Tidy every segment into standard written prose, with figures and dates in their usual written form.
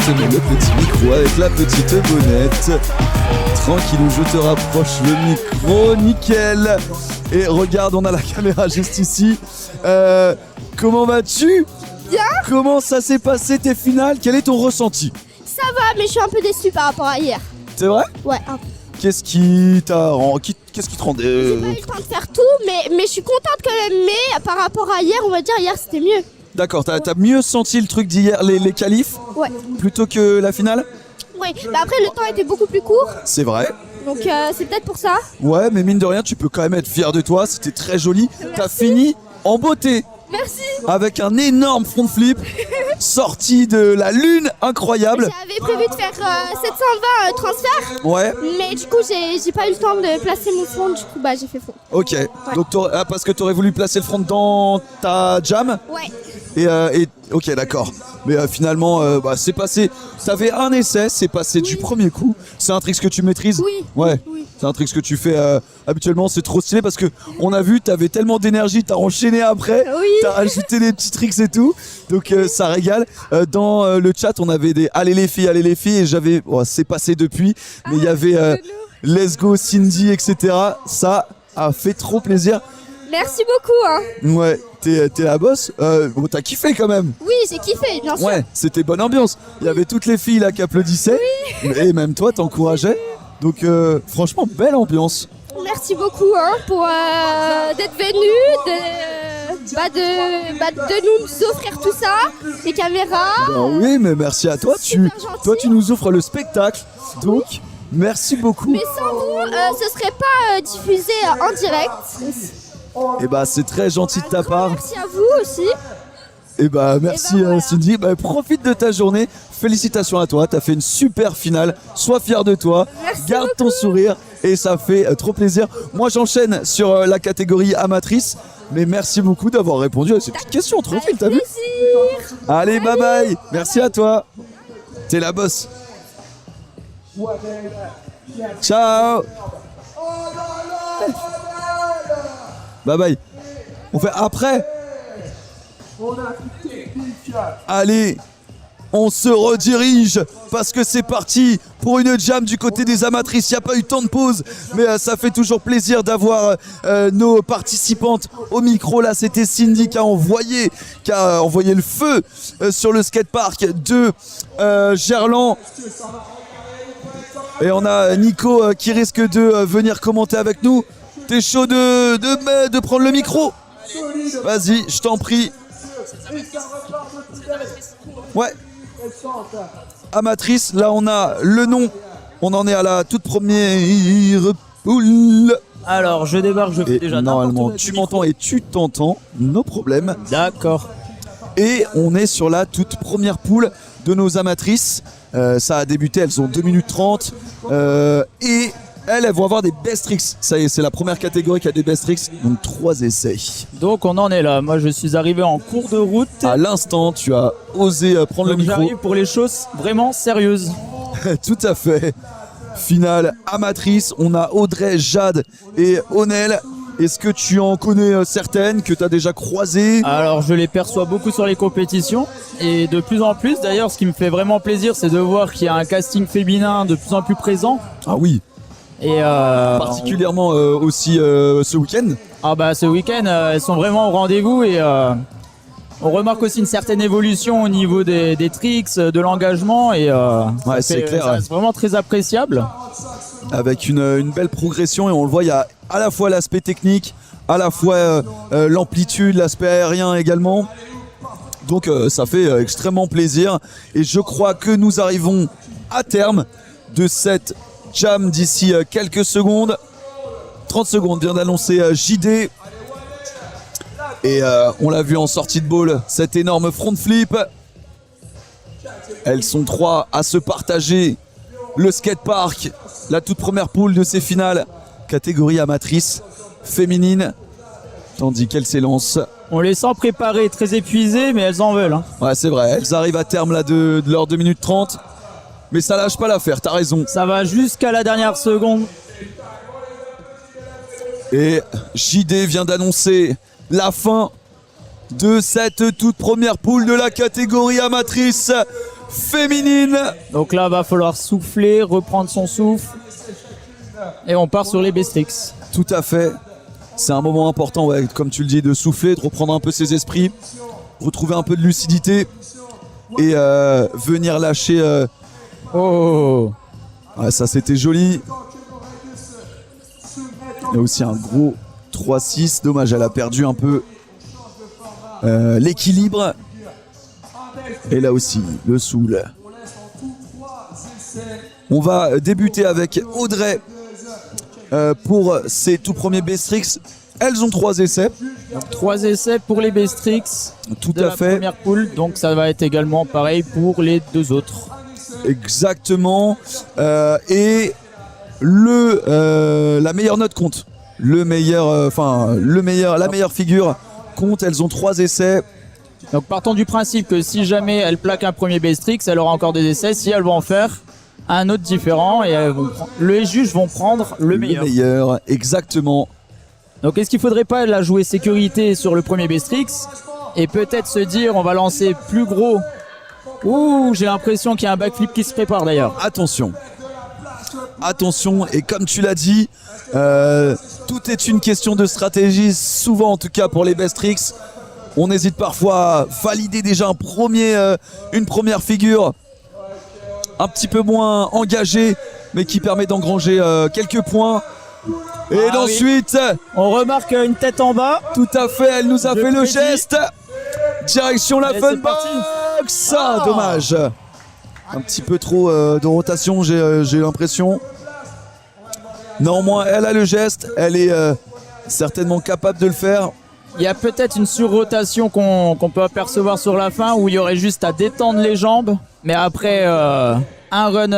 exactement, le petit micro avec la petite bonnette. Tranquillou, je te rapproche le micro, nickel. Et regarde, on a la caméra juste ici. Comment vas-tu? Bien. Comment ça s'est passé tes finales? Quel est ton ressenti? Ça va, mais je suis un peu déçue par rapport à hier. C'est vrai? Ouais, un peu. Qu'est-ce qui te rendait... J'ai pas eu le temps de faire tout, mais je suis contente quand même. Mais par rapport à hier, on va dire hier c'était mieux. D'accord, t'as mieux senti le truc d'hier, les qualifs, Ouais. plutôt que la finale? Oui, bah après le temps était beaucoup plus court, C'est vrai. donc c'est peut-être pour ça. Ouais, mais mine de rien, tu peux quand même être fier de toi, c'était très joli. T'as fini en beauté, Merci. avec un énorme front flip, sorti de la lune, incroyable. J'avais prévu de faire 720 transferts, Ouais, mais du coup j'ai pas eu le temps de placer mon front, du coup bah j'ai fait faux. ok. Donc parce que t'aurais voulu placer le front dans ta jam Ouais. et ok, d'accord. Mais finalement, c'est passé. T'avais un essai, c'est passé du premier coup. C'est un trick que tu maîtrises? Oui. Ouais. Oui. C'est un trick que tu fais habituellement. C'est trop stylé parce que on a vu, t'avais tellement d'énergie, t'as enchaîné après. Oui. T'as ajouté des petits tricks et tout. Donc ça régale. Dans le chat, on avait des allez les filles et j'avais. C'est passé depuis, mais il y avait Let's Go Cindy, etc. Ça a fait trop plaisir. Merci beaucoup. Hein. Ouais, t'es la boss. Bon, t'as kiffé quand même. Oui, j'ai kiffé, bien sûr. Ouais, c'était bonne ambiance. Il y avait toutes les filles là qui applaudissaient. Et même toi, t'encourageais. Donc franchement, belle ambiance. Merci beaucoup hein, pour d'être venu, de nous offrir tout ça, les caméras. Oui, mais merci à toi. Super gentil. Toi, tu nous offres le spectacle. Donc, merci beaucoup. Mais sans vous, ce serait pas diffusé en direct. Et c'est très gentil de ta part. Merci à vous aussi. Et merci voilà. Cindy. Profite de ta journée. Félicitations à toi. T'as fait une super finale. Sois fier de toi. Merci Garde beaucoup. ton sourire. Et ça fait trop plaisir. Moi, j'enchaîne sur la catégorie amatrice. Mais merci beaucoup d'avoir répondu à ces petites questions. Tranquille, t'as vu? Plaisir. Allez, bye bye. Merci à toi. T'es la boss. Ciao. Bye bye. On fait après. Allez, on se redirige parce que c'est parti pour une jam du côté des amatrices. Il n'y a pas eu tant de pause, mais ça fait toujours plaisir d'avoir nos participantes au micro. Là, c'était Cindy qui a envoyé le feu sur le skatepark de Gerland. Et on a Nico qui risque de venir commenter avec nous. T'es chaud de prendre le micro? Vas-y, je t'en prie. Ouais. Amatrice, là on a le nom. On en est à la toute première poule. Alors, je débarque, je fais Et déjà normalement, n'importe tu m'entends et tu t'entends. No problème. D'accord. Et on est sur la toute première poule de nos amatrices. Ça a débuté, elles ont 2 minutes 30. Et elles vont avoir des best tricks. Ça y est, c'est la première catégorie qui a des best tricks. Donc 3 essais. Donc, on en est là. Moi, je suis arrivé en cours de route. À l'instant, tu as osé prendre Donc, le micro. j'arrive pour les choses vraiment sérieuses. Tout à fait. Finale amatrice. On a Audrey, Jade et Onel. Est-ce que tu en connais certaines que tu as déjà croisées? Alors, je les perçois beaucoup sur les compétitions. Et de plus en plus, d'ailleurs, ce qui me fait vraiment plaisir, c'est de voir qu'il y a un casting féminin de plus en plus présent. Ah oui. Et Particulièrement aussi ce week-end. ce week-end, elles sont vraiment au rendez-vous et on remarque aussi une certaine évolution au niveau des tricks, de l'engagement et c'est clair. ça, c'est vraiment très appréciable. Avec une belle progression et on le voit, il y a à la fois l'aspect technique, à la fois l'amplitude, l'aspect aérien également. Donc ça fait extrêmement plaisir et je crois que nous arrivons à terme de cette jam d'ici quelques secondes. 30 secondes vient d'annoncer JD. Et on l'a vu en sortie de ball, cet énorme front flip. Elles sont 3 à se partager le skatepark, la toute première poule de ces finales, catégorie amatrice féminine, tandis qu'elles s'élancent. On les sent préparées, très épuisées, mais elles en veulent. Hein. Ouais, c'est vrai, elles arrivent à terme là de leur 2 minutes 30, mais ça lâche pas l'affaire, t'as raison. Ça va jusqu'à la dernière seconde. Et JD vient d'annoncer la fin de cette toute première poule de la catégorie amatrice féminine. Donc là, va falloir souffler, reprendre son souffle. Et on part sur les Bestrix. Tout à fait. C'est un moment important, ouais, comme tu le dis, de souffler, de reprendre un peu ses esprits, retrouver un peu de lucidité et venir lâcher. Oh, Ouais, ça, c'était joli. Il y a aussi un gros 3-6. Dommage, elle a perdu un peu l'équilibre. Et là aussi, le soul. On va débuter avec Audrey pour ses tout premiers Bestrix. Elles ont 3 essais. 3 essais pour les Bestrix Tout de à la fait. première poule. Donc ça va être également pareil pour les 2 autres. Exactement. Et la meilleure note compte. La meilleure figure compte. Elles ont 3 essais. Donc partons du principe que si jamais elle plaque un premier Bestrix, elle aura encore des essais. Si elle va en faire un autre différent, et les juges vont prendre le meilleur. Exactement. Donc est-ce qu'il faudrait pas la jouer sécurité sur le premier Bestrix et peut-être se dire on va lancer plus gros. Ouh, j'ai l'impression qu'il y a un backflip qui se prépare d'ailleurs. Attention. Attention, et comme tu l'as dit, tout est une question de stratégie, souvent en tout cas pour les Bestrix. On hésite parfois à valider déjà une première figure un petit peu moins engagée, mais qui permet d'engranger quelques points. Et ensuite, on remarque une tête en bas. Tout à fait, elle nous a fait le geste. Direction la Allez, fun c'est parti. box. Dommage. Un petit peu trop de rotation, j'ai l'impression. Néanmoins, elle a le geste. Elle est certainement capable de le faire. Il y a peut-être une surrotation qu'on peut apercevoir sur la fin où il y aurait juste à détendre les jambes. Mais après, un run,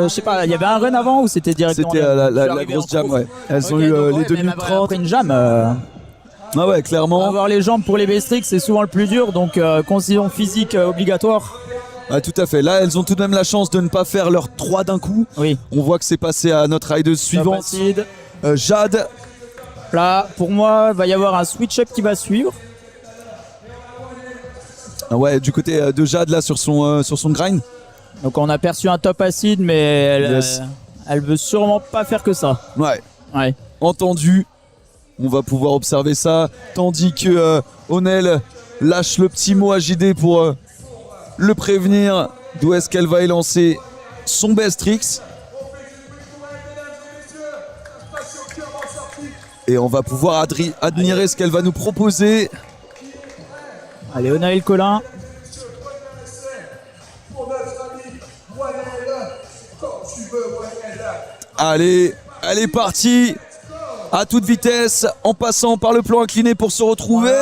je sais pas, il y avait un run avant ou c'était directement C'était la grosse jam, ouais. Elles ont eu les 2 minutes 30. Après une jam, Ah ouais, clairement. avoir les jambes pour les Bestrix, c'est souvent le plus dur. Donc, condition physique obligatoire. Ah, tout à fait. Là, elles ont tout de même la chance de ne pas faire leurs 3 d'un coup. Oui. On voit que c'est passé à notre rideuse suivante. Acide. Jade. Là, pour moi, il va y avoir un switch-up qui va suivre. Ah ouais, du côté de Jade, là, sur son grind. Donc, on a perçu un top acide, mais elle veut sûrement pas faire que ça. Ouais. Ouais. Entendu. On va pouvoir observer ça. Tandis que Onel lâche le petit mot à JD pour le prévenir d'où est-ce qu'elle va élancer son Bestrix. Et on va pouvoir admirer ce qu'elle va nous proposer. Allez, Onaël Collin. Allez, elle est partie à toute vitesse en passant par le plan incliné pour se retrouver.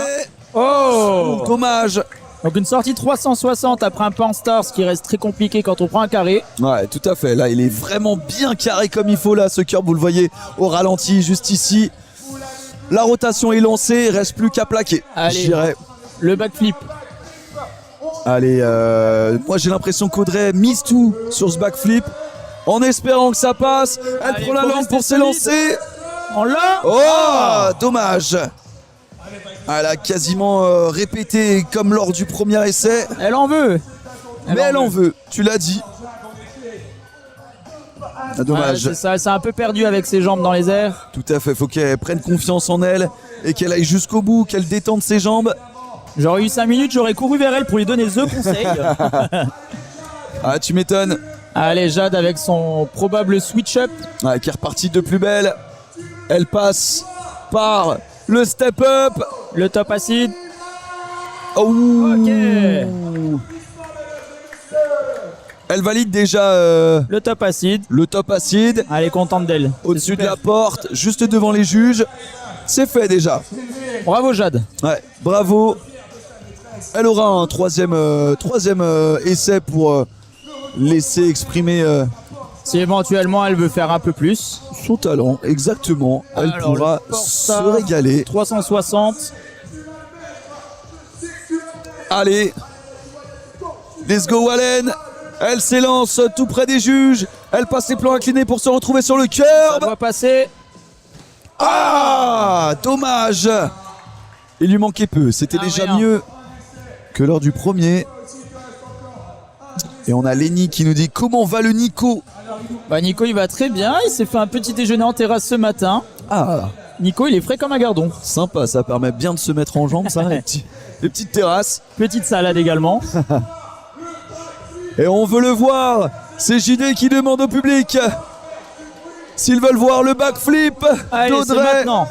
Oh, Dommage. donc une sortie 360 après un pan star, ce qui reste très compliqué quand on prend un carré. Ouais, tout à fait. Là, il est vraiment bien carré comme il faut. Là, ce curb, vous le voyez au ralenti, juste ici. La rotation est lancée, il reste plus qu'à plaquer. Allez. Je dirais. Le backflip. Allez, moi j'ai l'impression qu'Audrey mise tout sur ce backflip en espérant que ça passe. Elle Allez, prend la faut lampe rester pour s'élancer. On l'a. Oh, dommage. Elle a quasiment répété comme lors du premier essai. Elle en veut. Mais elle en veut, tu l'as dit. Ah, dommage. Ouais, c'est ça, elle s'est un peu perdue avec ses jambes dans les airs. Tout à fait, faut qu'elle prenne confiance en elle et qu'elle aille jusqu'au bout, qu'elle détende ses jambes. J'aurais eu 5 minutes, j'aurais couru vers elle pour lui donner the conseil. Ah, tu m'étonnes. Allez, Jade avec son probable switch-up. Ouais, qui est repartie de plus belle. Elle passe par le step-up. Le top acide. Oh. Ok. Elle valide déjà Le top acide. le top acide Elle est contente d'elle. au-dessus C'est de la super. porte, juste devant les juges. C'est fait déjà. Bravo Jade. Ouais, bravo. Elle aura un troisième essai pour laisser exprimer Si éventuellement elle veut faire un peu plus. son talent. Exactement. Elle Alors, pourra le se portard, régaler. 360. Allez. Let's go Wallen. Elle s'élance tout près des juges. Elle passe les plans inclinés pour se retrouver sur le Ça curb. doit passer. Ah, dommage. Il lui manquait peu. C'était Ah, déjà rien. mieux que lors du premier. Et on a Lenny qui nous dit comment va le Nico. Bah Nico il va très bien, il s'est fait un petit déjeuner en terrasse ce matin. Ah, Nico il est frais comme un gardon. sympa, ça permet bien de se mettre en jambes, ça, les petites terrasses. Petite salade également. Et on veut le voir. C'est JD qui demande au public s'ils veulent voir le backflip Allez, c'est d'Audrey. maintenant.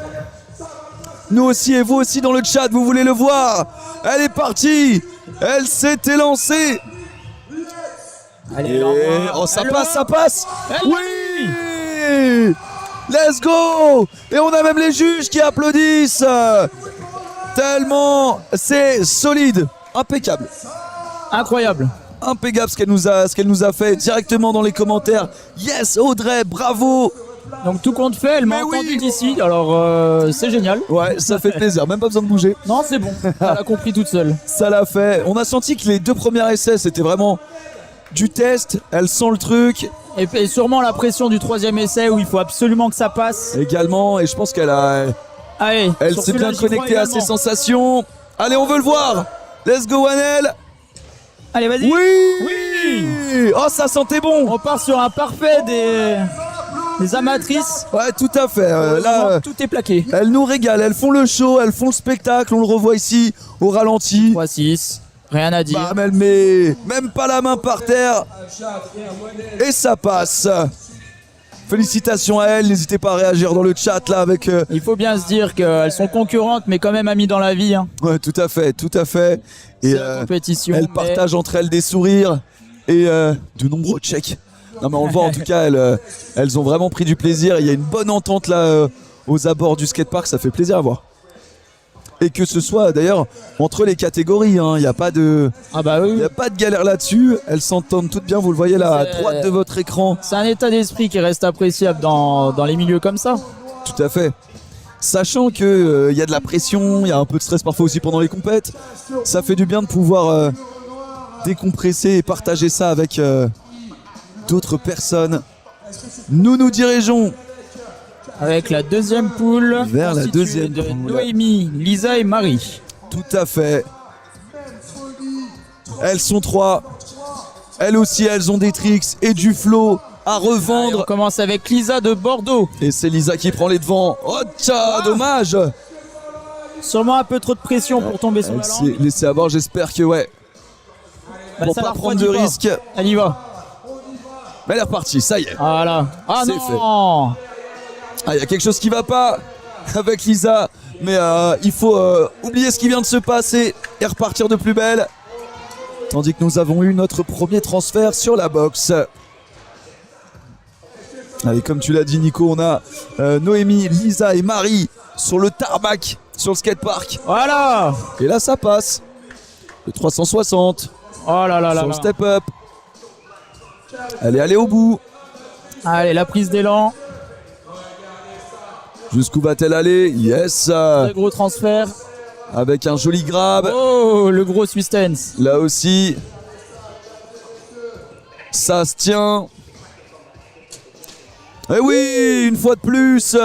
Nous aussi et vous aussi dans le chat, vous voulez le voir. Elle est partie. Elle s'est élancée. Allez, Et... Oh, ça passe, ça passe. Elle Oui. Let's go. Et on a même les juges qui applaudissent. Tellement c'est solide. Impeccable. Incroyable. Impeccable ce qu'elle nous a fait directement dans les commentaires. Yes Audrey, bravo. Donc tout compte fait, elle m'a Mais oui. entendu d'ici, alors c'est génial. Ouais, ça fait plaisir, même pas besoin de bouger. Non, c'est bon, elle a compris toute seule. Ça l'a fait. On a senti que les 2 premiers essais c'était vraiment du test. Elle sent le truc Et sûrement la pression du 3e essai où il faut absolument que ça passe. également. Et je pense elle Allez, sur s'est celui-là, bien j'y crois connectée à ses également. sensations. Allez, on veut le voir. Let's go Wanel. Allez, vas-y. Oui. Oh, ça sentait bon. On part sur un parfait des amatrices. Ouais, tout à fait. Là, Tout est plaqué. elles nous régalent. Elles font le show, elles font le spectacle. On le revoit ici au ralenti. 3-6, rien à dire. Bam, elle met même pas la main par terre. Et ça passe. Félicitations à elle. N'hésitez pas à réagir dans le chat là avec. Il faut bien se dire qu'elles sont concurrentes, mais quand même amies dans la vie. Hein. Ouais, tout à fait, tout à fait. Et C'est la compétition. elles mais- partagent entre elles des sourires et de nombreux checks. Non mais on le voit en tout cas, elles ont vraiment pris du plaisir. Il y a une bonne entente là aux abords du skatepark, ça fait plaisir à voir. Et que ce soit d'ailleurs entre les catégories, hein, il n'y a pas de, Ah bah oui. il y a pas de galère là-dessus. Elles s'entendent toutes bien. Vous le voyez là à C'est- droite de votre écran. C'est un état d'esprit qui reste appréciable dans les milieux comme ça. Tout à fait. Sachant que il y a de la pression, il y a un peu de stress parfois aussi pendant les compètes. Ça fait du bien de pouvoir décompresser et partager ça avec d'autres personnes. Nous nous dirigeons Avec la deuxième poule. Vers la constituée deuxième de poule. Noémie, Lisa et Marie. tout à fait. Elles sont 3. Elles aussi, elles ont des tricks et du flow à Allez, on revendre. commence avec Lisa de Bordeaux. Et c'est Lisa qui prend les devants. Oh tcha, dommage. Sûrement un peu trop de pression pour tomber sur Elle la s'est langue. laissée avoir, j'espère que ouais. Bah, Pour ça pas la prendre de refroidit pas. risques. Elle y va. Mais elle est repartie, ça y est. Voilà. Ah C'est non. Ah, il y a quelque chose qui va pas avec Lisa, mais il faut oublier ce qui vient de se passer et repartir de plus belle. Tandis que nous avons eu notre premier transfert sur la boxe. Allez, comme tu l'as dit Nico, on a Noémie, Lisa et Marie sur le tarmac, sur le skatepark. Voilà. Et là ça passe. Le 360 Oh là là là sur le là. step up. Elle est allée au bout. Allez, la prise d'élan. Jusqu'où va-t-elle aller? Yes. Très gros transfert. Avec un joli grab. Oh, le gros Swiss stance. Là aussi, ça se tient. Et oui, une fois de plus,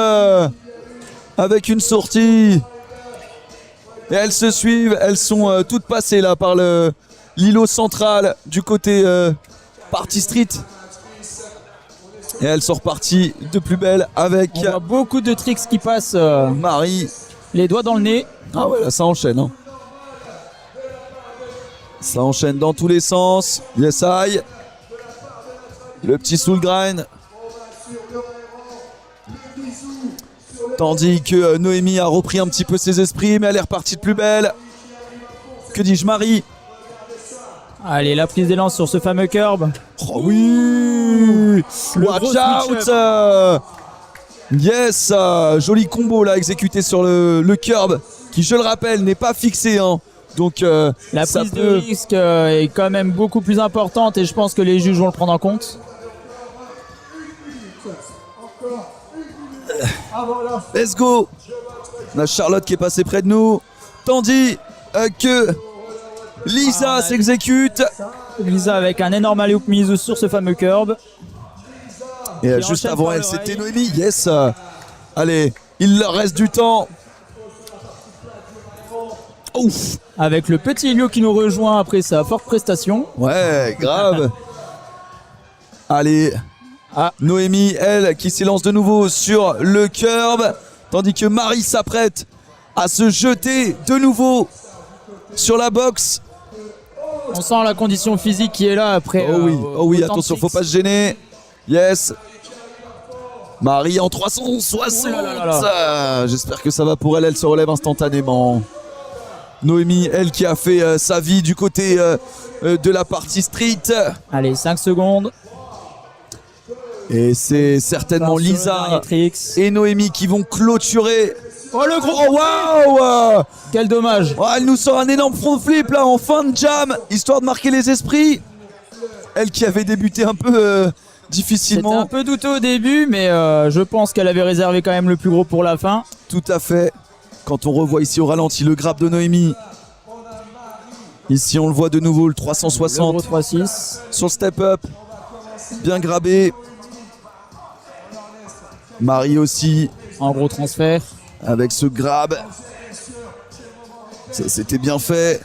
avec une sortie. Et elles se suivent, elles sont toutes passées là par l'îlot central du côté Party Street. Et elles sont reparties de plus belle avec On voit beaucoup de tricks qui passent Marie. les doigts dans le nez. Ah ouais, là, ça enchaîne. Hein. Ça enchaîne dans tous les sens. Yes, I. Le petit soul grind. Tandis que Noémie a repris un petit peu ses esprits, mais elle est repartie de plus belle. Que dis-je, Marie? Allez, la prise d'élan sur ce fameux curb. Oh oui! Le Watch gros out! switch-up. Yes! Joli combo là exécuté sur le curb, qui je le rappelle n'est pas fixé. Hein. Donc La ça prise de peut... risque est quand même beaucoup plus importante et je pense que les juges vont le prendre en compte. Let's go! On a Charlotte qui est passée près de nous. Tandis que Lisa s'exécute. Lisa avec un énorme alley-oop mise sur ce fameux curb. Et Qui juste enchaîne avant par elle, l'oreille. c'était Noémie. Yes! Allez, il leur reste du temps. Ouf. Avec le petit Elio qui nous rejoint après sa forte prestation. Ouais, grave. Allez. Ah. Noémie, elle, qui s'élance de nouveau sur le curb. Tandis que Marie s'apprête à se jeter de nouveau sur la boxe. On sent la condition physique qui est là après. Oh oui, autant de attention, faut tricks. pas se gêner. Yes. Marie en 360. Oh là là. J'espère que ça va pour elle. Elle se relève instantanément. Noémie, elle qui a fait sa vie du côté de la partie street. Allez, 5 secondes. Et c'est certainement Sur le Lisa dernier tricks. et Noémie qui vont clôturer. Oh le gros. Oh waouh! Quel dommage. Oh, elle nous sort un énorme front flip là en fin de jam, histoire de marquer les esprits. Elle qui avait débuté un peu C'était difficilement. un peu douteux au début, mais je pense qu'elle avait réservé quand même le plus gros pour la fin. Tout à fait. Quand on revoit ici au ralenti le grab de Noémie. Ici on le voit de nouveau le Le 360 gros 3-6. sur le step up. Bien grabé. Marie aussi En gros transfert. avec ce grab. Ça c'était bien fait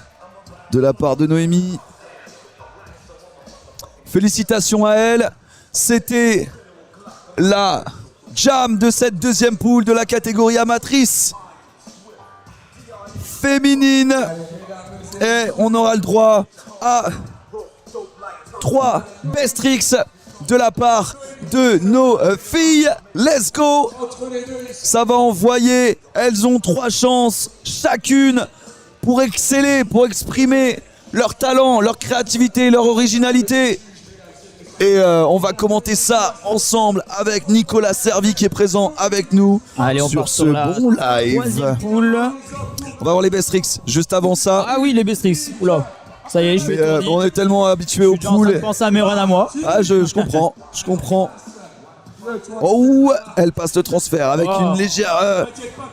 de la part de Noémie. Félicitations à elle. C'était la jam de cette deuxième poule de la catégorie amatrice féminine. Et on aura le droit à 3 best tricks de la part de nos filles. Let's go! Ça va envoyer. Elles ont 3 chances chacune pour exceller, pour exprimer leur talent, leur créativité, leur originalité. Et on va commenter ça ensemble avec Nicolas Servi qui est présent avec nous. Allez, on sur part ce sur la bon live. troisième poule. On va voir les best tricks juste avant ça. Ah oui, les best tricks. Oula. Ça y est, je suis Mais, étourdi. on est tellement habitué Je aux suis déjà en train de poules. penser à mes runs à moi. Ah, je comprends, je comprends. Oh, elle passe le transfert avec Oh. une légère,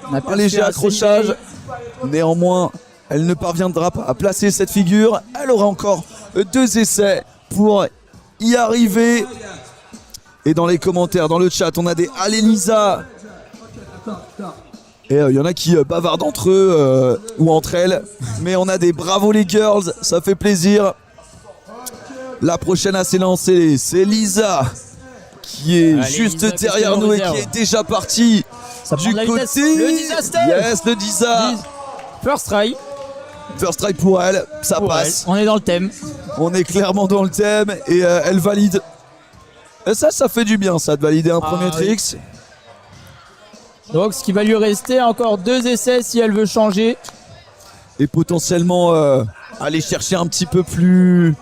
On a un perdu léger un accrochage. semi-day. Néanmoins, elle ne parviendra pas à placer cette figure. Elle aura encore 2 essais pour y arriver. Et dans les commentaires, dans le chat, on a des Allez Lisa. Et il y en a qui bavardent entre eux ou entre elles. Mais on a des bravo les girls, ça fait plaisir. La prochaine à s'élancer, c'est Lisa. Qui est Allez, juste Lisa, qu'est-ce derrière qu'elle nous et réserve qui est déjà partie Ça prend du de la vitesse. côté. Le disaster. Yes, le Disa. First try. First strike pour elle, ça Pour elle. passe. On est dans le thème. On est clairement dans le thème et elle valide. Et ça fait du bien ça de valider un premier oui. tricks. Donc, ce qui va lui rester, encore 2 essais si elle veut changer. Et potentiellement aller chercher un petit peu plus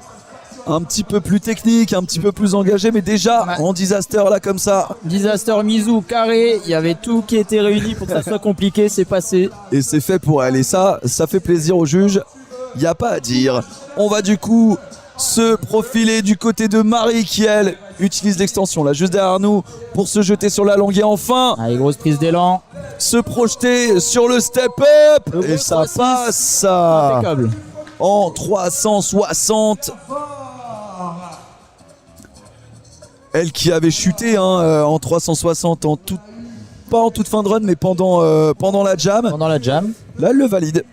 technique, un petit peu plus engagé, mais déjà Ouais. en disaster là comme ça. Disaster Mizu carré. Il y avait tout qui était réuni pour que ça soit compliqué. C'est passé. Et c'est fait pour elle. Et ça fait plaisir aux juges. Il n'y a pas à dire. On va du coup se profiler du côté de Marie qui, elle, utilise l'extension là juste derrière nous pour se jeter sur la longue et enfin Allez, grosse prise d'élan. se projeter sur le step up. Le Et gros ça 3-6. passe ça Impeccable. en 360. Elle qui avait chuté en 360 pas en toute fin de run mais pendant la jam. Pendant la jam. Là elle le valide.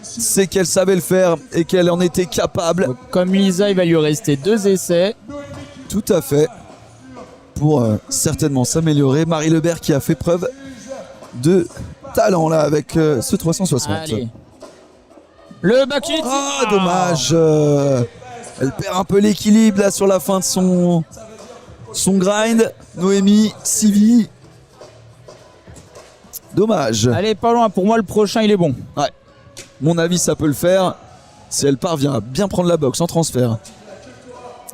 C'est qu'elle savait le faire et qu'elle en était capable. Donc, comme Lisa, il va lui rester 2 essais. Tout à fait. Pour certainement s'améliorer. Marie Lebert qui a fait preuve de talent là avec ce 360. Allez. Le back hit. Ah dommage. Elle perd un peu l'équilibre là sur la fin de son grind. Noémie, Sivi. Dommage. Allez, pas loin. Pour moi, le prochain, il est bon. Ouais. Mon avis, ça peut le faire si elle parvient à bien prendre la boxe en transfert.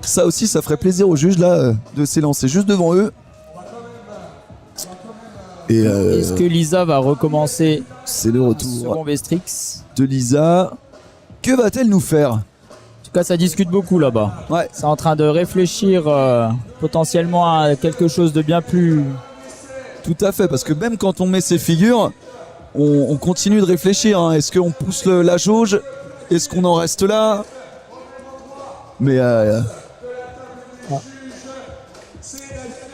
Ça aussi, ça ferait plaisir aux juges là de s'élancer juste devant eux. Et Est-ce que Lisa va recommencer c'est le retour second Bestrix? de Lisa. Que va-t-elle nous faire? En tout cas, ça discute beaucoup là-bas. Ouais. C'est en train de réfléchir potentiellement à quelque chose de bien plus... Tout à fait, parce que même quand on met ces figures, on continue de réfléchir. Hein. Est-ce qu'on pousse la jauge? Est-ce qu'on en reste là? Mais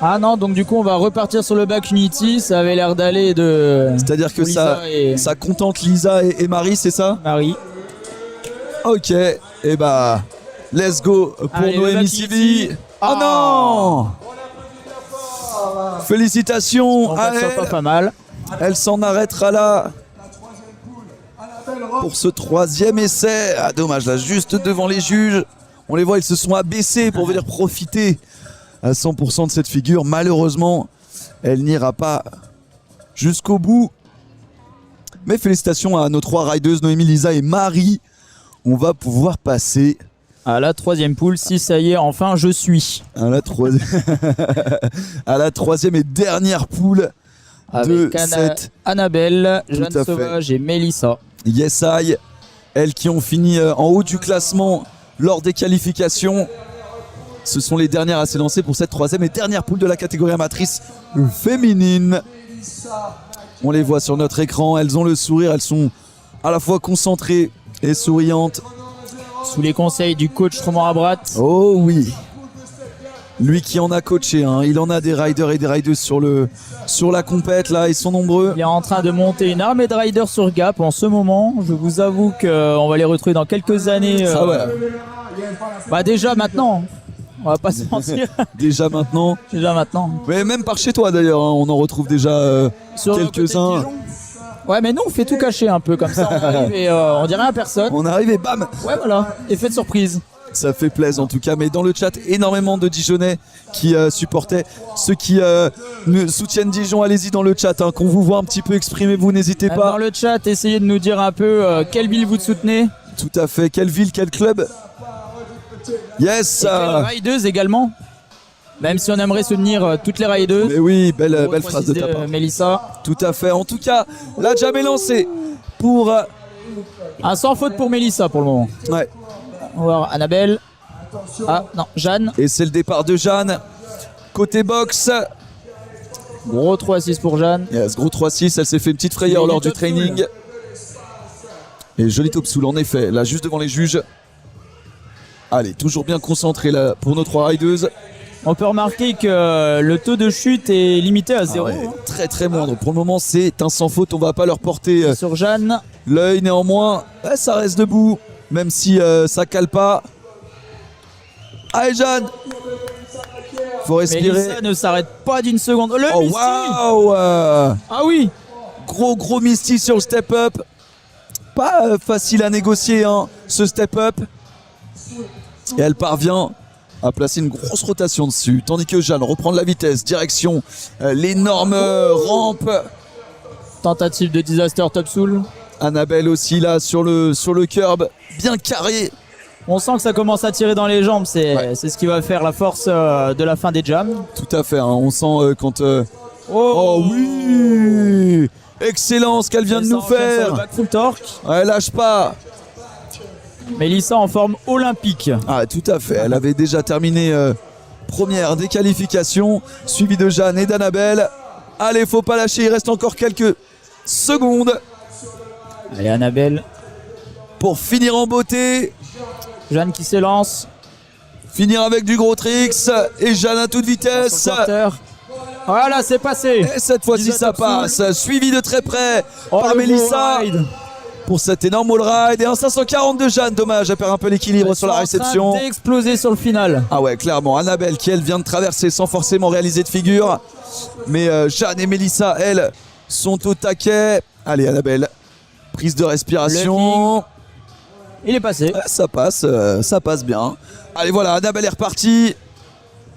Ah non, donc du coup on va repartir sur le back Unity, ça avait l'air d'aller de... C'est-à-dire que pour Lisa et ça contente Lisa et Marie, c'est ça? Marie. Ok, et bah, let's go pour Allez, le Noémie back Sivi. Unity. Oh non! Félicitations On à va sur elle. pas mal. Elle s'en arrêtera là pour ce 3e essai. Ah dommage, là, juste devant les juges. On les voit, ils se sont abaissés pour venir profiter à 100% de cette figure. Malheureusement, elle n'ira pas jusqu'au bout. Mais félicitations à nos 3 riders, Noémie, Lisa et Marie. On va pouvoir passer À la 3e poule, si ça y est, enfin je suis. à la 3e à la 3e et dernière poule de Avec cette Annabelle, Tout Jeanne à fait. Sauvage et Mélissa. Yes I. Elles qui ont fini en haut du classement lors des qualifications. Ce sont les dernières à s'élancer pour cette 3e et dernière poule de la catégorie amatrice féminine. On les voit sur notre écran, elles ont le sourire, elles sont à la fois concentrées et souriantes. Sous les conseils du coach Romain Abrat. Oh oui. Lui qui en a coaché, hein. Il en a des riders et des riders sur la compète là, ils sont nombreux. Il est en train de monter une armée de riders sur Gap en ce moment. Je vous avoue qu'on va les retrouver dans quelques années. Ah ouais. Bah déjà maintenant. On va pas se mentir. Déjà maintenant. Déjà maintenant. Mais même par chez toi d'ailleurs, hein, on en retrouve déjà Sur le côté de quelques-uns. Dijon. Ouais, mais nous on fait tout cacher un peu comme ça. On arrive et on dit rien à personne. On arrive et bam. Ouais, voilà. Effet de surprise. Ça fait plaisir en tout cas, mais dans le chat, énormément de Dijonnais qui supportaient. Ceux qui nous soutiennent Dijon, allez-y dans le chat, hein, qu'on vous voit un petit peu, exprimez-vous, n'hésitez Dans pas. le chat, essayez de nous dire un peu quelle ville vous soutenez. Tout à fait, quelle ville, quel club? Yes Et quelle rideuse également. Même si on aimerait soutenir toutes les rideuses. Mais oui, belle Gros phrase de 3-6 ta part. Mélissa. Tout à fait, en tout cas, la jam est lancée pour... Un sans faute pour Mélissa pour le moment. ouais. On va voir Annabelle. Ah non, Jeanne. Et c'est le départ de Jeanne. Côté boxe, Gros 3-6 pour Jeanne. yes, gros 3-6, elle s'est fait une petite frayeur Et lors du top soul. training. Et joli top soul en effet, là juste devant les juges. Allez, toujours bien concentré là pour nos 3 rideuses. On peut remarquer que le taux de chute est limité à 0 Ah ouais, très très moindre. Pour le moment, c'est un sans faute. On va pas leur porter sur Jeanne. l'œil. Néanmoins, ouais, ça reste debout, même si ça cale pas. Allez, Jeanne, faut respirer. Mélissa ne s'arrête pas d'une seconde. Le Oh Misty. waouh, Ah oui. gros Misty sur le step up. Pas facile à négocier, hein, ce step up. Et elle parvient à placer une grosse rotation dessus, tandis que Jeanne reprend de la vitesse, direction l'énorme rampe. Tentative de disaster top soul. Annabelle aussi là sur le curb, bien carré. On sent que ça commence à tirer dans les jambes. C'est Ouais. c'est ce qui va faire la force de la fin des jams. Tout à fait, hein, on sent quand... Oh oui, excellent ce qu'elle vient de Mélissa nous enchaîne sur le faire. back full torque. Elle lâche pas. Mélissa en forme olympique. Ah tout à fait, elle avait déjà terminé première des qualifications, suivie de Jeanne et d'Annabelle. Allez, faut pas lâcher, il reste encore quelques secondes Allez Annabelle. pour finir en beauté. Jeanne qui s'élance. Finir avec du gros tricks et Jeanne à toute vitesse. Sur le quarter. Voilà, c'est passé. Et cette fois-ci Lisa ça top soul. passe, suivi de très près Oh, par le Mélissa beau ride. pour cet énorme all ride. Et un 540 de Jeanne, dommage, elle perd un peu l'équilibre sur la réception. En train d'exploser sur le final. Ah ouais, clairement, Annabelle qui elle vient de traverser sans forcément réaliser de figure. Mais Jeanne et Mélissa, elles, sont au taquet. Allez Annabelle, prise de respiration. Il est passé. Ça passe bien. Allez voilà, Annabelle est repartie.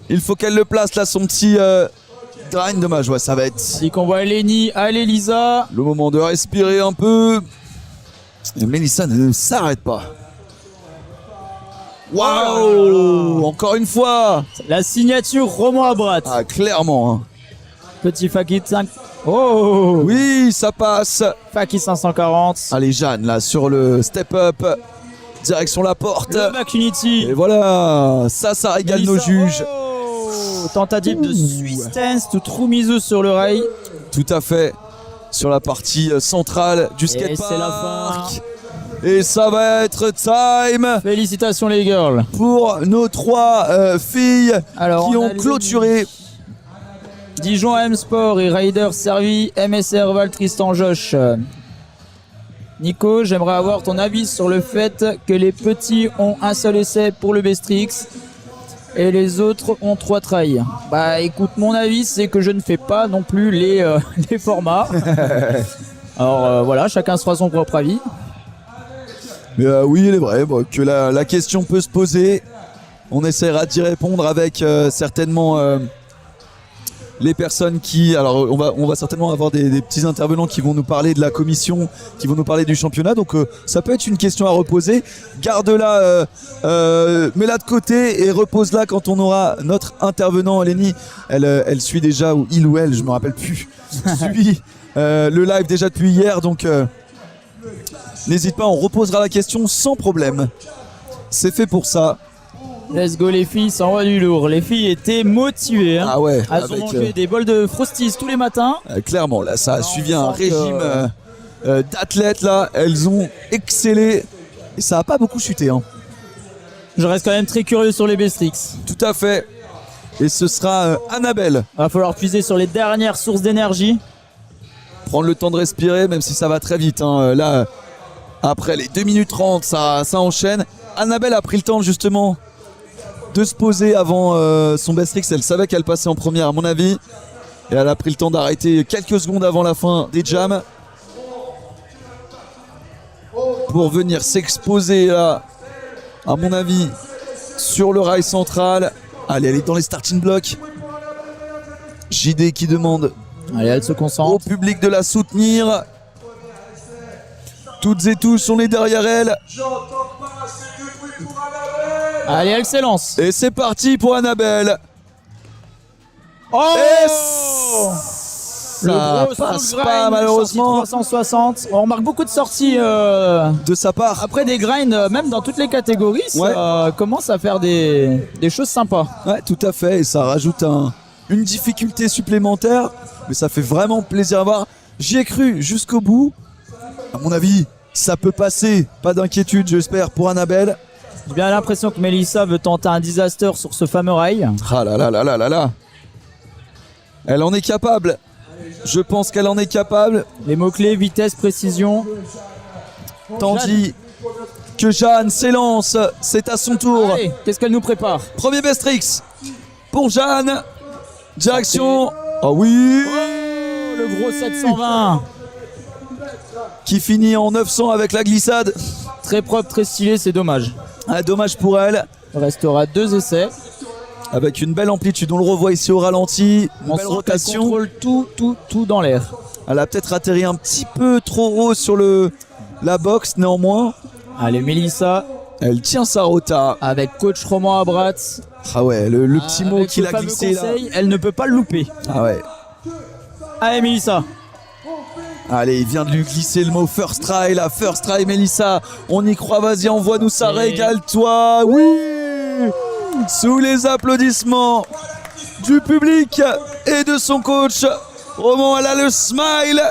Il faut qu'elle le place là, son petit grind. Dommage, ouais, ça va être Si qu'on voit Lenny, allez Lisa. le moment de respirer un peu. Et Mélissa ne s'arrête pas. Waouh, encore une fois. La signature Romain Abrat. Ah, clairement. Hein. Petit Faki 5. Oh. Oui, ça passe. Faki 540. Allez, Jeanne, là, sur le step-up. Direction la porte. Le back Unity. Et voilà, ça régale nos Mélissa. juges. Oh. Tentative de Swiss stance to true miso sur le rail. Tout à fait. Sur la partie centrale du Et c'est la skatepark. fin. Et ça va être time Félicitations les girls. pour nos 3 filles Alors, qui on a ont les clôturé. Dijon M Sport et Raiders servi, MSR Val Tristan Josh. Nico, j'aimerais avoir ton avis sur le fait que les petits ont un seul essai pour le Bestrix et les autres ont 3 trails. Bah écoute, mon avis c'est que je ne fais pas non plus les formats. Alors voilà, chacun se fera son propre avis. Mais oui, il est vrai que la question peut se poser. On essaiera d'y répondre avec certainement les personnes qui... Alors on va certainement avoir des petits intervenants qui vont nous parler de la commission, qui vont nous parler du championnat. Donc ça peut être une question à reposer. Garde-la, mets-la de côté et repose-la quand on aura notre intervenant. Lenny, elle suit déjà, ou il ou elle, je me rappelle plus, suit le live déjà depuis hier. Donc n'hésite pas, on reposera la question sans problème. C'est fait pour ça. Let's go les filles, ça envoie du lourd. Les filles étaient motivées. Hein. Ah ouais, Elles ont avec, mangé des bols de Frosties tous les matins. clairement, là, ça a suivi un sent que- régime d'athlètes, là. Elles ont excellé. Et ça a pas beaucoup chuté, hein. Je reste quand même très curieux sur les Bestrix. Tout à fait. Et ce sera Annabelle. Va falloir puiser sur les dernières sources d'énergie. Prendre le temps de respirer, même si ça va très vite, hein. Là, après les 2 minutes 30, ça enchaîne. Annabelle a pris le temps, justement, de se poser avant son Bestrix. Elle savait qu'elle passait en première, à mon avis. Et elle a pris le temps d'arrêter quelques secondes avant la fin des jams pour venir s'exposer là, à mon avis, sur le rail central. Allez, elle est dans les starting blocks. JD qui demande Allez, elle se au concentre. public de la soutenir. Toutes et tous, on est derrière elle. Allez, elle s'élance. Et c'est parti pour Annabelle. Oh Et Le ça gros passe soul pas grind, malheureusement sortie 360. On remarque beaucoup de sorties de sa part. après des grinds, même dans toutes les catégories. Ça commence à faire des choses sympas. Ouais, tout à fait. Et ça rajoute une difficulté supplémentaire. Mais ça fait vraiment plaisir à voir. J'y ai cru jusqu'au bout. À mon avis, ça peut passer. Pas d'inquiétude, j'espère, pour Annabelle. J'ai bien l'impression que Mélissa veut tenter un disaster sur ce fameux rail. Ah là là là là là là. Elle en est capable. Je pense qu'elle en est capable. Les mots-clés, vitesse, précision. Tandis que Jeanne s'élance. C'est à son tour. Allez, qu'est-ce qu'elle nous prépare? Premier Bestrix pour Jeanne. Direction. Ah oui. Le gros 720. Qui finit en 900 avec la glissade. Très propre, très stylé, c'est dommage. Ah, dommage pour elle. Il restera 2 essais. Avec une belle amplitude. On le revoit ici au ralenti. Une On belle sent qu'elle rotation. contrôle tout dans l'air. Elle a peut-être atterri un petit peu trop haut sur la boxe néanmoins. Allez, Mélissa, Elle tient sa rota. avec coach Roman Abrat. Ah ouais, le petit mot Avec qu'il le a fameux glissé là. conseil, elle ne peut pas le louper. Ah ouais. Allez, Mélissa. Allez, il vient de lui glisser le mot first try, la first try, Mélissa. On y croit, vas-y, envoie-nous ça, Et- régale-toi. Oui. Sous les applaudissements du public et de son coach, Roman, elle a le smile.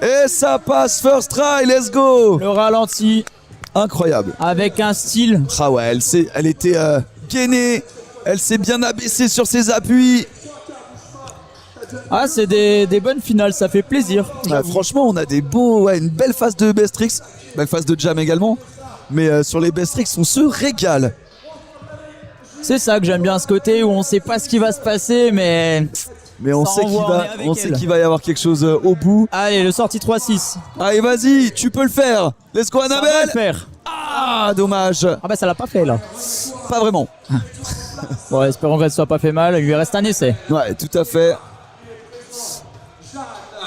Et ça passe, first try, let's go. Le ralenti Incroyable. avec un style. Ah ouais, elle était gainée. Elle s'est bien abaissée sur ses appuis. Ah, c'est des bonnes finales, ça fait plaisir. Franchement, on a une belle phase de Bestrix, belle phase de jam également. Mais sur les Bestrix, on se régale. C'est ça que j'aime bien, ce côté où on sait pas ce qui va se passer, mais... Mais on Ça sait envoie, on est avec on sait elle. qu'il va y avoir quelque chose au bout. Allez, le sorti 3-6. Allez, vas-y, tu peux le faire. Let's go, Ça va le Annabelle. faire. Ah, dommage. Ah bah ça l'a pas fait là. Pas vraiment. Bon, espérons qu'elle soit pas fait mal, il lui reste un essai. Ouais, tout à fait.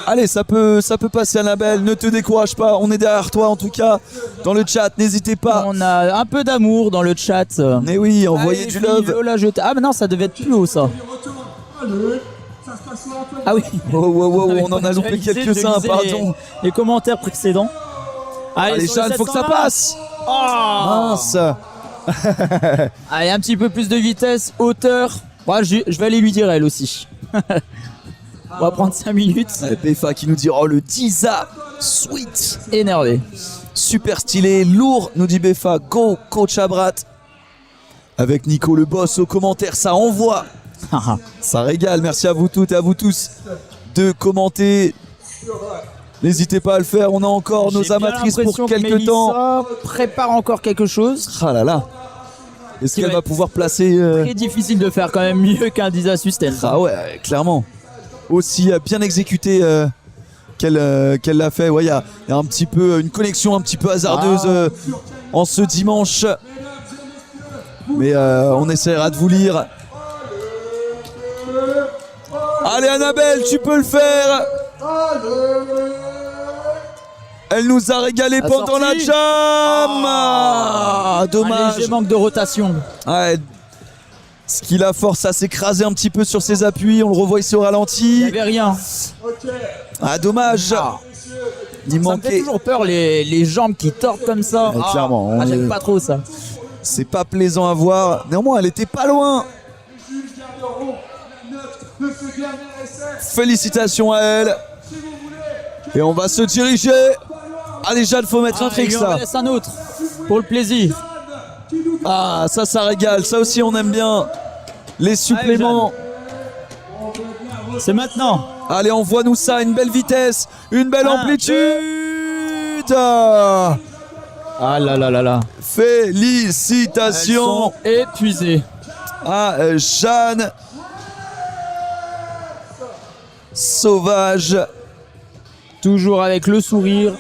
Allez, ça peut passer, Annabelle. Ne te décourage pas. On est derrière toi, en tout cas. Dans le chat, n'hésitez pas. On a un peu d'amour dans le chat. Mais oui, envoyez Allez, du filles, love. Lola, ah mais non, ça devait être plus haut ça. Ah oui. On en a loupé quelques-uns, pardon. Les commentaires précédents. Allez, sur le Jeanne, faut que ça 720. passe. Oh. Mince. Allez, un petit peu plus de vitesse, hauteur. Bon, je vais aller lui dire elle aussi. On va prendre 5 minutes. PFA qui nous dit oh le Disa sweet. Énervé. super stylé, lourd, nous dit Befa. Go, coach Abrat. Avec Nico le boss aux commentaires, ça envoie. Ça régale. Merci à vous toutes et à vous tous de commenter. N'hésitez pas à le faire. On a encore J'ai nos bien amatrices l'impression pour que quelques temps. Mélissa prépare encore quelque chose. Ah là là. Est-ce Qui qu'elle va va être pouvoir placer Très difficile de faire quand même mieux qu'un Disa Sustain. Ah ouais, clairement. Aussi bien exécuté qu'elle l'a fait. Ouais, il y a un petit peu une connexion un petit peu hasardeuse en ce dimanche. Mais on essaiera de vous lire. Allez Annabelle, tu peux le faire. Elle nous a régalé La pendant la sortie. jam. Un Dommage. léger manque de rotation. Ouais. Ce qui la force à s'écraser un petit peu sur ses appuis. On le revoit ici au Il ralenti. n'y avait rien. Ah dommage. Ah. Il Ça me fait manquait. toujours peur les jambes qui tordent comme ça. Ouais, clairement, on J'aime est- pas trop ça. C'est pas plaisant à voir. Néanmoins, elle était pas loin. Félicitations à elle. Et on va se diriger. Allez Jeanne, faut mettre un Il trick lui en là. laisse un autre. Pour le plaisir. Ah, ça régale. Ça aussi, on aime bien. Les suppléments. C'est maintenant. Allez, envoie-nous ça. Une belle vitesse. Une belle Un, amplitude. Ah là là là là. Elles Félicitations sont épuisées. à Jeanne Sauvage. Toujours avec le sourire.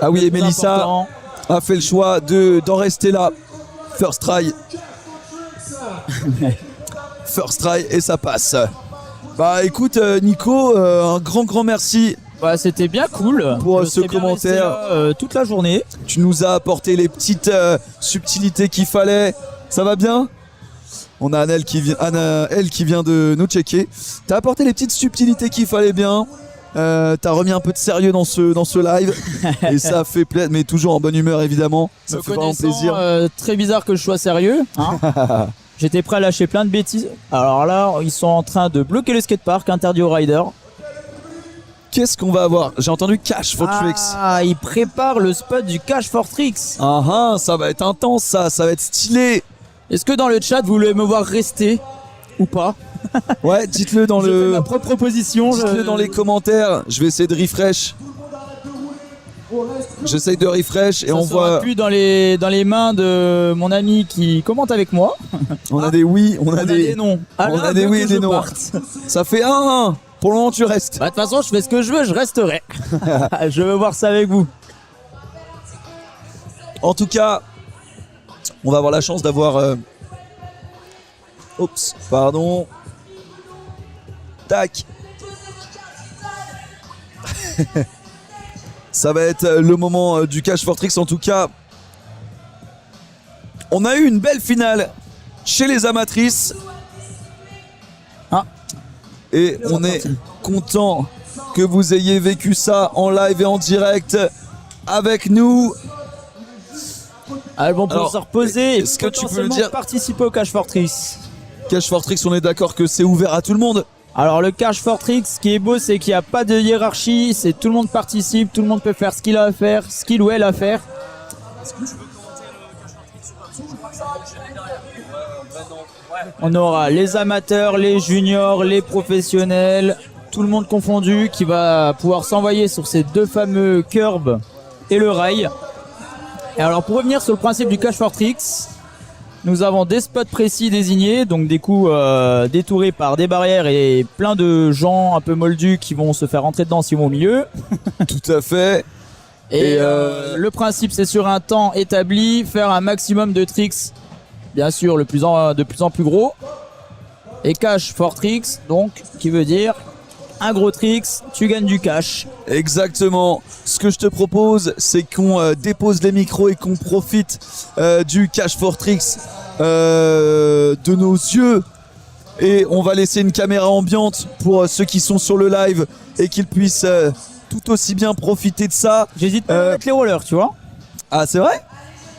Ah oui, et Plus Mélissa important. a fait le choix d'en rester là. First try. First try et ça passe. Bah écoute Nico, un grand merci. Bah, c'était bien cool. Pour Je ce serais bien commentaire. resté là, toute la journée. Tu nous as apporté les petites subtilités qu'il fallait. Ça va bien? On a Annelle qui vient de nous checker. T'as apporté les petites subtilités qu'il fallait bien. T'as remis un peu de sérieux dans ce live. Et ça fait plaisir, mais toujours en bonne humeur évidemment. Ça Me fait vraiment connaissant, plaisir. très bizarre que je sois sérieux. Hein. J'étais prêt à lâcher plein de bêtises. Alors là, ils sont en train de bloquer le skatepark, interdit aux riders. Qu'est-ce qu'on va avoir? J'ai entendu Cash for Tricks. Ah, ils préparent le spot du Cash for Tricks. Ah, ça va être intense ça va être stylé. Est-ce que dans le chat, vous voulez me voir rester ou pas? Ouais, dites-le dans Je fais le. ma propre proposition. Dites-le dans les commentaires. Je vais essayer de refresh. J'essaye de refresh et Ça on sera voit. plus dans les mains de mon ami qui commente avec moi. On a des oui, on a On a des. des noms. On Alain a des veut oui que et des je non. parte. Ça fait 1-1. Pour le moment, tu restes. Bah, de toute façon, je fais ce que je veux, je resterai. Je veux voir ça avec vous. En tout cas, on va avoir la chance d'avoir. Oups, pardon. Tac. Ça va être le moment du Cash for Tricks. En tout cas, on a eu une belle finale chez les amatrices. Ah. Et on est content que vous ayez vécu ça en live et en direct avec nous. Elles vont pouvoir Alors, se reposer et est-ce que tu peux potentiellement le dire participer au Cash for Tricks. Cash for Tricks, on est d'accord que c'est ouvert à tout le monde. Alors le Cash for Tricks, ce qui est beau, c'est qu'il n'y a pas de hiérarchie, c'est tout le monde participe, tout le monde peut faire ce qu'il a à faire, ce qu'il ou elle a à faire. On aura les amateurs, les juniors, les professionnels, tout le monde confondu qui va pouvoir s'envoyer sur ces deux fameux curbs et le rail. Et alors pour revenir sur le principe du Cash for Tricks, nous avons des spots précis désignés, donc des coups détourés par des barrières et plein de gens un peu moldus qui vont se faire rentrer dedans s'ils vont au milieu. Tout à fait. Et Et, le principe, c'est sur un temps établi, faire un maximum de tricks, bien sûr de plus en plus gros. Et cash for tricks, donc qui veut dire un gros tricks, tu gagnes du cash. Exactement. Ce que je te propose, c'est qu'on dépose les micros et qu'on profite du Cash for Tricks de nos yeux. Et on va laisser une caméra ambiante pour ceux qui sont sur le live et qu'ils puissent tout aussi bien profiter de ça. J'hésite pas à mettre les rollers, tu vois. Ah, c'est vrai?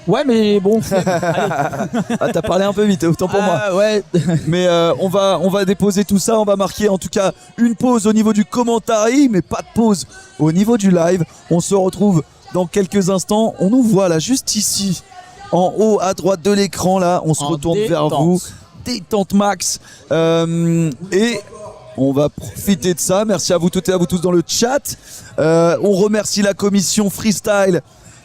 Ouais, mais bon. Ah, t'as parlé un peu vite, autant pour moi. Ah, ouais. Mais on va déposer tout ça, on va marquer en tout cas une pause au niveau du commentary, mais pas de pause au niveau du live. On se retrouve dans quelques instants. On nous voit là, juste ici, en haut à droite de l'écran là. On se retourne vers vous. Détente max. Et on va profiter de ça. Merci à vous toutes et à vous tous dans le chat. On remercie la commission Freestyle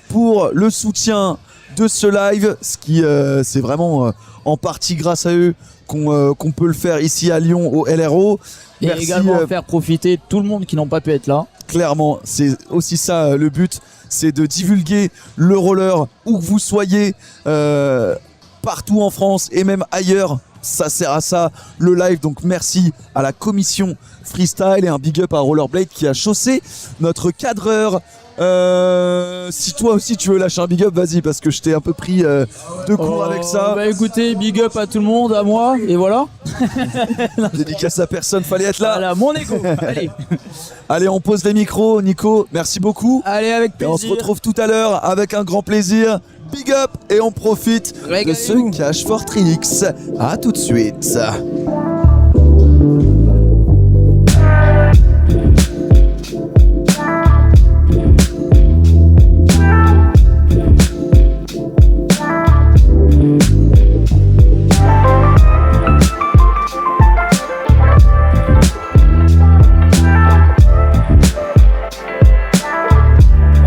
pour le soutien de ce live. Ce qui, c'est vraiment en partie grâce à eux qu'on peut le faire ici à Lyon au LRO. Et Merci, également faire profiter tout le monde qui n'ont pas pu être là. Clairement, c'est aussi ça le but, c'est de divulguer le roller où que vous soyez, partout en France et même ailleurs. Ça sert à ça le live, donc merci à la commission Freestyle et un big up à Rollerblade qui a chaussé notre cadreur. Si toi aussi tu veux lâcher un big up, vas-y, parce que je t'ai un peu pris de court avec ça. Bah écoutez, big up à tout le monde, à moi, et voilà. Dédicace à personne, fallait être là. Voilà, mon écho. Allez. Allez, on pose les micros. Nico, merci beaucoup. Allez, avec Et plaisir. on se retrouve tout à l'heure avec un grand plaisir. Big up et on profite de ce Régalez-vous. Cash for Tricks. À tout de suite.